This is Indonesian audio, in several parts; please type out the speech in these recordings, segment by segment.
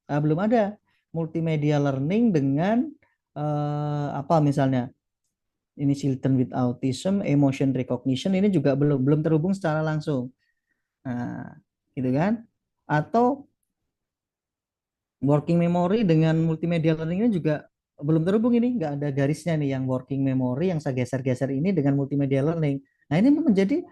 Belum ada multimedia learning dengan apa misalnya ini children with autism, emotion recognition ini juga belum belum terhubung secara langsung. Nah, gitu kan? Atau working memory dengan multimedia learning ini juga belum terhubung ini, nggak ada garisnya nih yang working memory yang saya geser-geser ini dengan multimedia learning. Nah, ini menjadi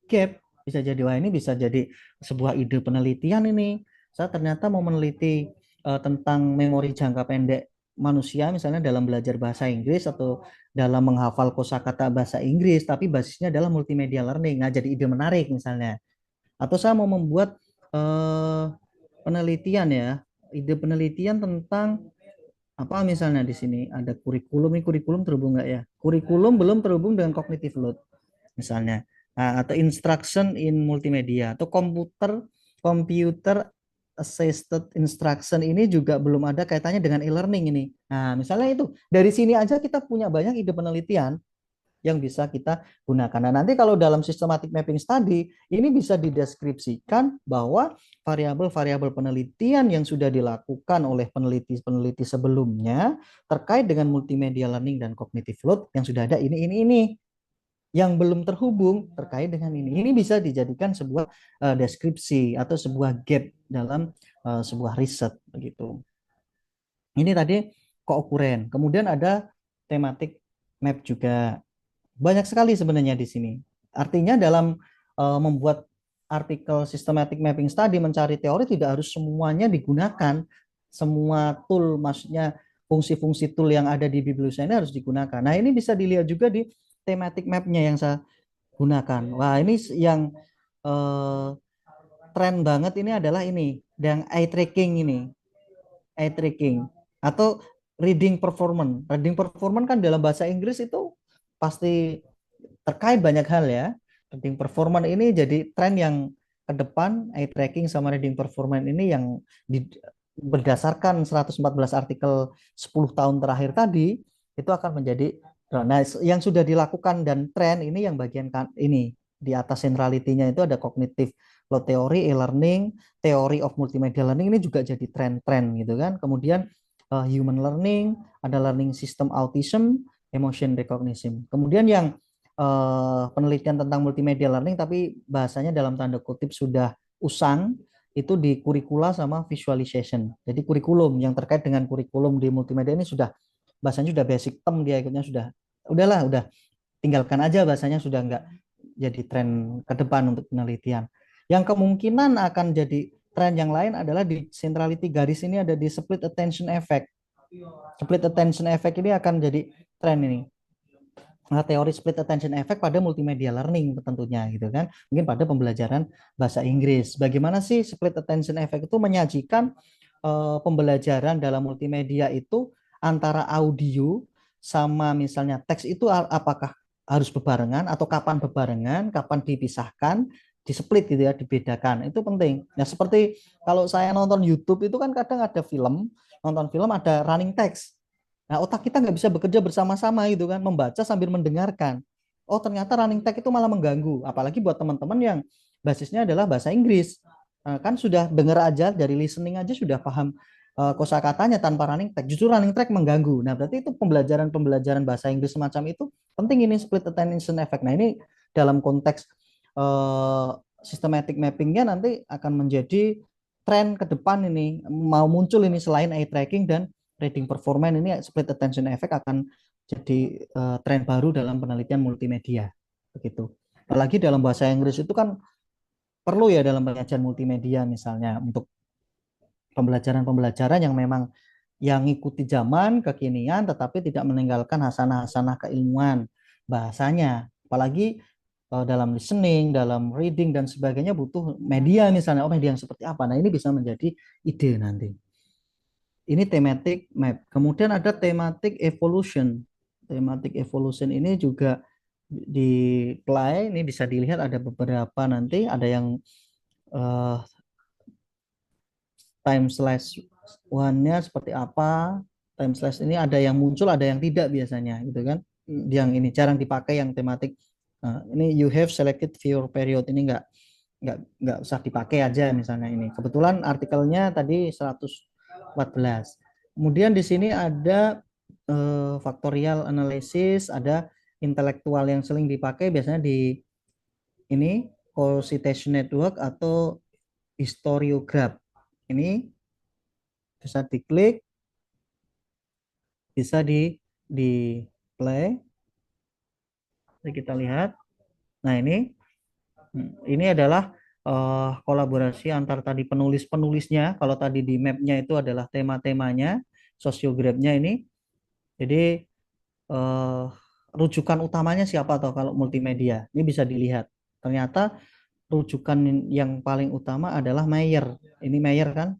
gap. Bisa jadi wah ini bisa jadi sebuah ide penelitian ini. Saya ternyata mau meneliti tentang memori jangka pendek manusia misalnya dalam belajar bahasa Inggris atau dalam menghafal kosakata bahasa Inggris, tapi basisnya adalah multimedia learning. Nah, jadi ide menarik misalnya. Atau saya mau membuat eh, penelitian ya, ide penelitian tentang apa misalnya di sini ada kurikulum, ini kurikulum terhubung nggak ya? Kurikulum belum terhubung dengan cognitive load misalnya. Nah, atau instruction in multimedia atau computer assisted instruction ini juga belum ada kaitannya dengan e-learning ini. Nah, misalnya itu dari sini aja kita punya banyak ide penelitian yang bisa kita gunakan. Nah, nanti kalau dalam systematic mapping study, ini bisa dideskripsikan bahwa variabel-variabel penelitian yang sudah dilakukan oleh peneliti-peneliti sebelumnya terkait dengan multimedia learning dan cognitive load yang sudah ada ini yang belum terhubung terkait dengan ini. Ini bisa dijadikan sebuah deskripsi atau sebuah gap dalam sebuah riset begitu. Ini tadi kookuren. Kemudian ada thematic map juga. Banyak sekali sebenarnya di sini. Artinya dalam membuat artikel systematic mapping study mencari teori tidak harus semuanya digunakan. Semua tool maksudnya fungsi-fungsi tool yang ada di bibliosa ini harus digunakan. Nah, ini bisa dilihat juga di thematic map-nya yang saya gunakan. Wah, ini yang eh, tren banget ini adalah ini, yang eye tracking ini, eye tracking atau reading performance. Reading performance kan dalam bahasa Inggris itu pasti terkait banyak hal ya. Reading performance ini jadi tren yang ke depan, eye tracking sama reading performance ini yang berdasarkan 114 artikel 10 tahun terakhir tadi itu akan menjadi nah yang sudah dilakukan dan tren ini yang bagian ini di atas centrality-nya itu ada cognitive load theory, e-learning, theory of multimedia learning ini juga jadi tren-tren gitu kan. Kemudian human learning, ada learning system autism, emotion recognition. Kemudian yang penelitian tentang multimedia learning tapi bahasanya dalam tanda kutip sudah usang itu di kurikula sama visualization. Jadi kurikulum yang terkait dengan kurikulum di multimedia ini sudah bahasanya sudah basic term dia ikutnya sudah udahlah udah tinggalkan aja bahasanya sudah enggak jadi tren ke depan untuk penelitian. Yang kemungkinan akan jadi tren yang lain adalah di centrality garis ini ada di split attention effect. Split attention effect ini akan jadi tren ini. Nah, teori split attention effect pada multimedia learning tentunya gitu kan. Mungkin pada pembelajaran bahasa Inggris. Bagaimana sih split attention effect itu menyajikan pembelajaran dalam multimedia itu antara audio sama misalnya teks itu apakah harus bebarengan atau kapan bebarengan, kapan dipisahkan, di split gitu ya, dibedakan. Itu penting. Nah, seperti kalau saya nonton YouTube itu kan kadang ada film, nonton film ada running text. Nah, otak kita nggak bisa bekerja bersama-sama gitu kan, membaca sambil mendengarkan. Oh, ternyata running tag itu malah mengganggu. Apalagi buat teman-teman yang basisnya adalah bahasa Inggris. Kan sudah dengar aja, dari listening aja sudah paham kosakatanya tanpa running tag. Justru running tag mengganggu. Nah, berarti itu pembelajaran-pembelajaran bahasa Inggris semacam itu penting ini split attention effect. Nah, ini dalam konteks uh, systematic mappingnya nanti akan menjadi tren ke depan ini. Mau muncul ini selain eye tracking dan reading performance ini split attention effect akan jadi tren baru dalam penelitian multimedia begitu. Apalagi dalam bahasa Inggris itu kan perlu ya dalam pengajian multimedia misalnya untuk pembelajaran-pembelajaran yang memang yang ngikuti zaman kekinian tetapi tidak meninggalkan hasanah-hasanah keilmuan bahasanya. Apalagi dalam listening, dalam reading dan sebagainya butuh media misalnya, oh media yang seperti apa. Nah, ini bisa menjadi ide nanti. Ini thematic map. Kemudian ada thematic evolution. Thematic evolution ini juga di play ini bisa dilihat ada beberapa nanti ada yang uh, time slash one-nya seperti apa. Time slash ini ada yang muncul, ada yang tidak biasanya gitu kan. Yang ini jarang dipakai yang tematik. Nah, ini you have selected viewer period ini nggak usah dipakai aja misalnya ini. Kebetulan artikelnya tadi 100 14. Kemudian di sini ada factorial analysis, ada intelektual yang sering dipakai biasanya di ini co-citation network atau historiograph. Ini bisa diklik, bisa di play. Jadi kita lihat. Nah, ini adalah kolaborasi antar tadi penulis-penulisnya. Kalau tadi di mapnya itu adalah tema-temanya, sosiografnya ini. Jadi eh, rujukan utamanya siapa atau kalau multimedia? Ini bisa dilihat. Ternyata rujukan yang paling utama adalah Mayer. Ini Mayer kan?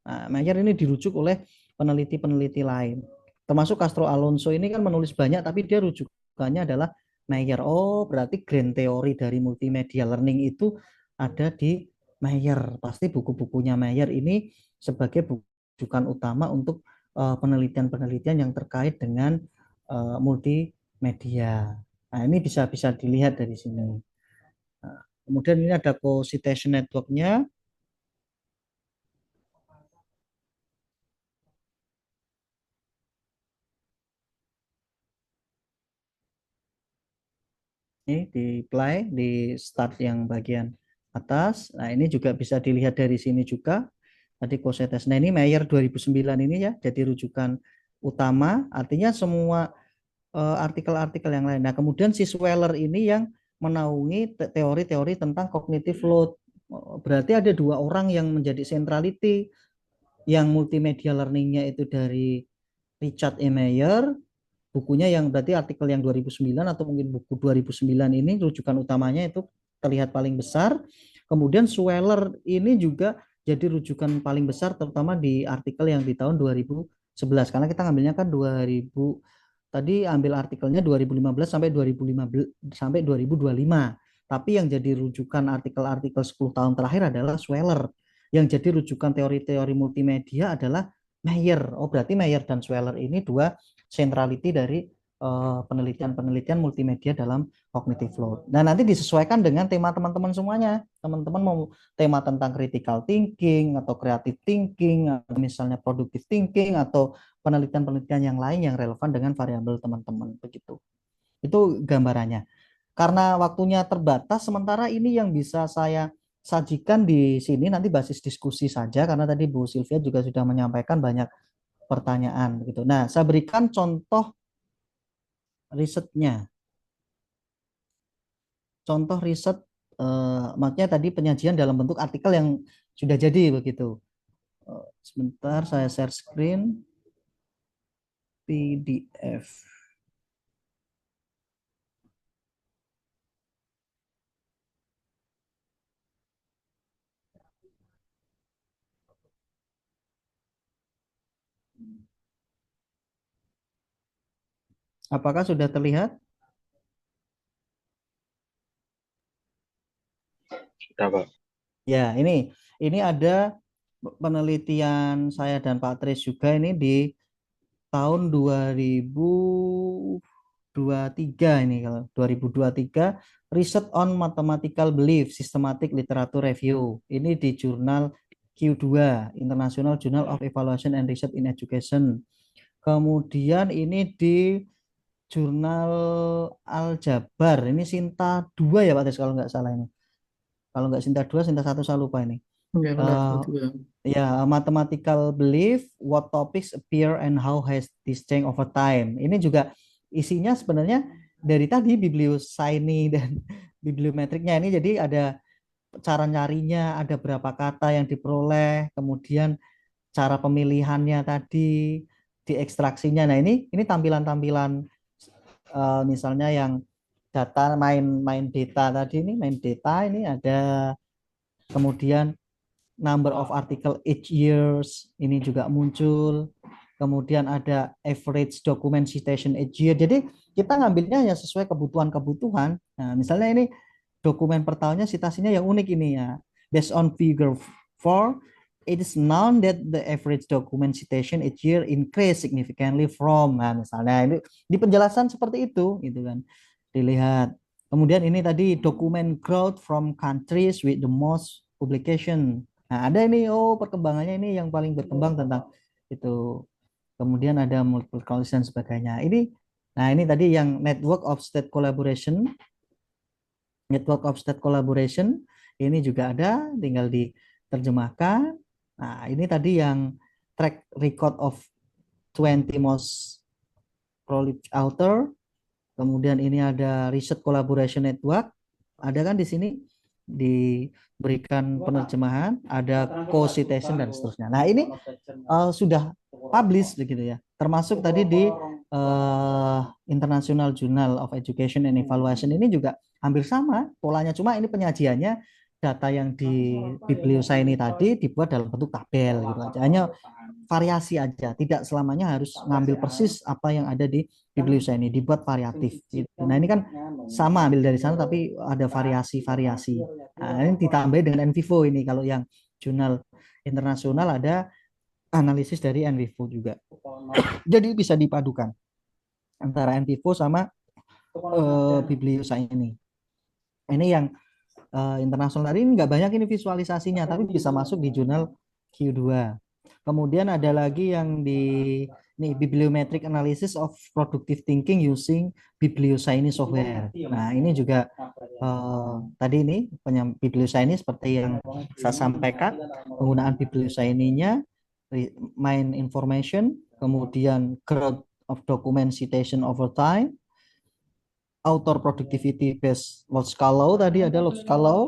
Nah, Mayer ini dirujuk oleh peneliti-peneliti lain. Termasuk Castro Alonso ini kan menulis banyak, tapi dia rujukannya adalah Mayer. Oh, berarti grand teori dari multimedia learning itu ada di Mayer. Pasti buku-bukunya Mayer ini sebagai rujukan utama untuk penelitian-penelitian yang terkait dengan multimedia. Nah, ini bisa bisa dilihat dari sini. Nah, kemudian ini ada co-citation network-nya. Ini di play di start yang bagian atas. Nah, ini juga bisa dilihat dari sini juga. Tadi Cosetes. Nah, ini Mayer 2009 ini ya, jadi rujukan utama. Artinya semua artikel-artikel yang lain. Nah, kemudian si Sweller ini yang menaungi teori-teori tentang cognitive load. Berarti ada dua orang yang menjadi centrality. Yang multimedia learningnya itu dari Richard E. Mayer, bukunya yang berarti artikel yang 2009 atau mungkin buku 2009 ini rujukan utamanya itu terlihat paling besar. Kemudian Sweller ini juga jadi rujukan paling besar terutama di artikel yang di tahun 2011 karena kita ngambilnya kan 2000 tadi ambil artikelnya 2015 sampai 2015 sampai 2025. Tapi yang jadi rujukan artikel-artikel 10 tahun terakhir adalah Sweller. Yang jadi rujukan teori-teori multimedia adalah Mayer. Oh, berarti Mayer dan Sweller ini dua centrality dari penelitian-penelitian multimedia dalam cognitive load. Nah, nanti disesuaikan dengan tema teman-teman semuanya. Teman-teman mau tema tentang critical thinking atau creative thinking, atau misalnya productive thinking atau penelitian-penelitian yang lain yang relevan dengan variabel teman-teman begitu. Itu gambarannya. Karena waktunya terbatas, sementara ini yang bisa saya sajikan di sini nanti basis diskusi saja karena tadi Bu Sylvia juga sudah menyampaikan banyak pertanyaan begitu. Nah, saya berikan contoh risetnya. Contoh riset maksudnya tadi penyajian dalam bentuk artikel yang sudah jadi begitu. Sebentar saya share screen PDF. Apakah sudah terlihat? Sudah, Pak. Ya, ini ada penelitian saya dan Pak Tris juga ini di tahun 2023 ini kalau 2023 Research on Mathematical Belief Systematic Literature Review. Ini di jurnal Q2 International Journal of Evaluation and Research in Education. Kemudian ini di jurnal Aljabar. Ini Sinta 2 ya Pak Tris kalau nggak salah ini. Kalau nggak Sinta 2, Sinta 1 saya lupa ini. Ya, Eh, ya, mathematical belief, what topics appear and how has this changed over time. Ini juga isinya sebenarnya dari tadi bibliosiny dan bibliometriknya ini jadi ada cara nyarinya, ada berapa kata yang diperoleh, kemudian cara pemilihannya tadi, diekstraksinya. Nah, ini tampilan-tampilan misalnya yang data main data tadi ini main data ini ada kemudian number of article each years ini juga muncul. Kemudian ada average document citation each year. Jadi kita ngambilnya ya sesuai kebutuhan-kebutuhan. Nah, misalnya ini dokumen per tahunnya citasinya yang unik ini ya. Based on figure 4, it is known that the average document citation each year increase significantly from. Nah, misalnya ini di penjelasan seperti itu gitu kan. Dilihat. Kemudian ini tadi dokumen growth from countries with the most publication. Nah, ada ini perkembangannya ini yang paling berkembang tentang itu. Kemudian ada multiple college dan sebagainya. Nah ini tadi yang network of state collaboration. Network of state collaboration ini juga ada, tinggal diterjemahkan. Nah ini tadi yang track record of 20 most prolific author. Kemudian ini ada research collaboration network. Ada kan di sini diberikan penerjemahan, ada co-citation dan seterusnya. Nah, ini sudah publish begitu ya. Termasuk tadi di International Journal of Education and Evaluation ini juga hampir sama polanya, cuma ini penyajiannya data yang di bibliosa ini tadi dibuat dalam bentuk tabel gitu aja. Hanya variasi aja, tidak selamanya harus ngambil persis apa yang ada di bibliosa ini, dibuat variatif gitu. Nah, ini kan sama ambil dari sana tapi ada variasi-variasi. Nah, ini ditambah dengan NVivo ini kalau yang jurnal internasional ada analisis dari NVivo juga. Jadi bisa dipadukan antara NVivo sama bibliosa ini. Ini yang internasional ini nggak banyak ini visualisasinya, tapi bisa masuk di jurnal Q2. Kemudian ada lagi yang di nih bibliometric analysis of productive thinking using biblioscience software. Nah, ini juga tadi ini biblioscience seperti yang saya sampaikan, penggunaan biblioscience-nya main information, kemudian growth of document citation over time, author productivity based logical law, tadi ada logical law,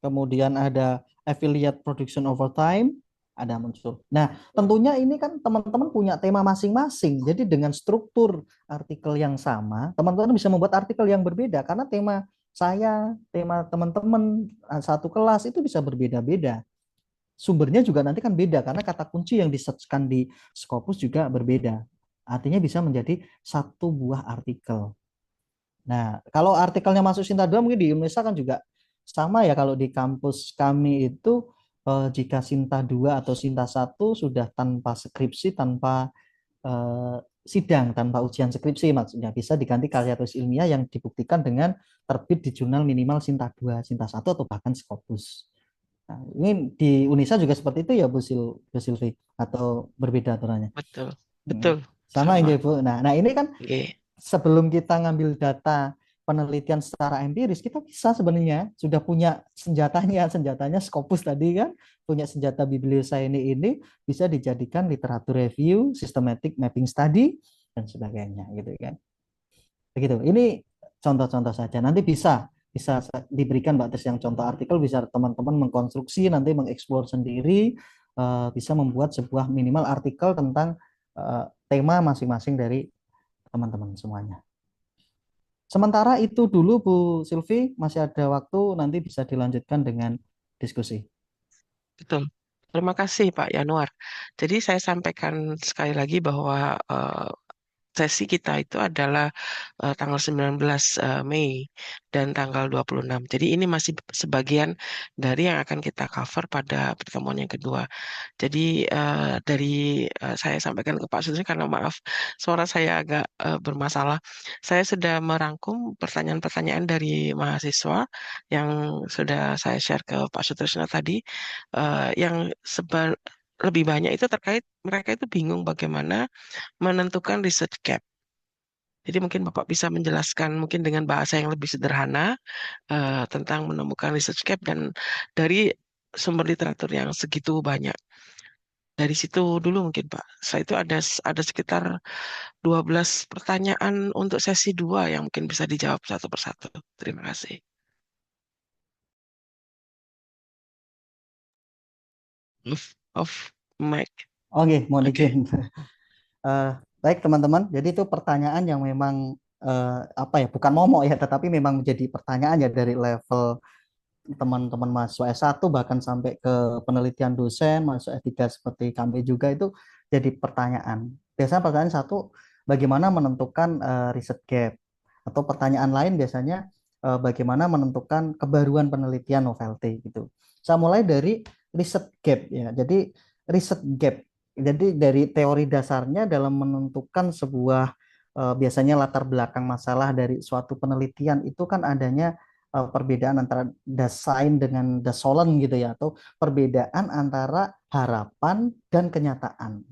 kemudian ada affiliate production over time, ada muncul. Nah, tentunya ini kan teman-teman punya tema masing-masing. Jadi dengan struktur artikel yang sama, teman-teman bisa membuat artikel yang berbeda karena tema saya, tema teman-teman satu kelas itu bisa berbeda-beda. Sumbernya juga nanti kan beda karena kata kunci yang di-search-kan di Scopus juga berbeda. Artinya bisa menjadi satu buah artikel. Nah, kalau artikelnya masuk Sinta 2 mungkin di Indonesia kan juga sama ya. Kalau di kampus kami itu jika Sinta 2 atau Sinta 1 sudah tanpa skripsi, tanpa sidang, tanpa ujian skripsi maksudnya, bisa diganti karya tulis ilmiah yang dibuktikan dengan terbit di jurnal minimal Sinta 2, Sinta 1 atau bahkan Scopus. Nah, ini di Unisa juga seperti itu ya Bu Silvi atau berbeda aturannya? Betul, betul, Sama sama. ya Bu. Nah, ini kan Oke. sebelum kita ngambil data penelitian secara empiris, kita bisa sebenarnya sudah punya senjatanya Scopus tadi kan, punya senjata biblioscience ini bisa dijadikan literatur review, systematic mapping study dan sebagainya gitu kan. Begitu. Ini contoh-contoh saja. Nanti bisa bisa diberikan Mbak Tes yang contoh artikel, bisa teman-teman mengkonstruksi, nanti mengeksplor sendiri, bisa membuat sebuah minimal artikel tentang tema masing-masing dari teman-teman semuanya. Sementara itu dulu Bu Silvi, masih ada waktu, nanti bisa dilanjutkan dengan diskusi. Betul. Terima kasih Pak Yanuar. Jadi saya sampaikan sekali lagi bahwa sesi kita itu adalah tanggal 19 Mei dan tanggal 26. Jadi ini masih sebagian dari yang akan kita cover pada pertemuan yang kedua. Jadi dari saya sampaikan ke Pak Sutrisno karena maaf suara saya agak bermasalah. Saya sudah merangkum pertanyaan-pertanyaan dari mahasiswa yang sudah saya share ke Pak Sutrisno tadi, yang lebih banyak itu terkait mereka itu bingung bagaimana menentukan research gap. Jadi mungkin Bapak bisa menjelaskan mungkin dengan bahasa yang lebih sederhana tentang menemukan research gap dan dari sumber literatur yang segitu banyak. Dari situ dulu mungkin Pak. Setelah itu ada sekitar 12 pertanyaan untuk sesi 2 yang mungkin bisa dijawab satu persatu. Terima kasih. Off mic. Oke, mohon Oke. izin. Eh, Baik teman-teman, jadi itu pertanyaan yang memang apa ya, bukan momok ya, tetapi memang menjadi pertanyaan ya dari level teman-teman mahasiswa S1 bahkan sampai ke penelitian dosen, mahasiswa S3 seperti kami juga itu jadi pertanyaan. Biasanya pertanyaan satu, bagaimana menentukan research gap? Atau pertanyaan lain biasanya bagaimana menentukan kebaruan penelitian novelty gitu. Saya mulai dari research gap ya. Jadi research gap. Jadi dari teori dasarnya dalam menentukan sebuah biasanya latar belakang masalah dari suatu penelitian itu kan adanya perbedaan antara desain dengan desolen gitu ya, atau perbedaan antara harapan dan kenyataan.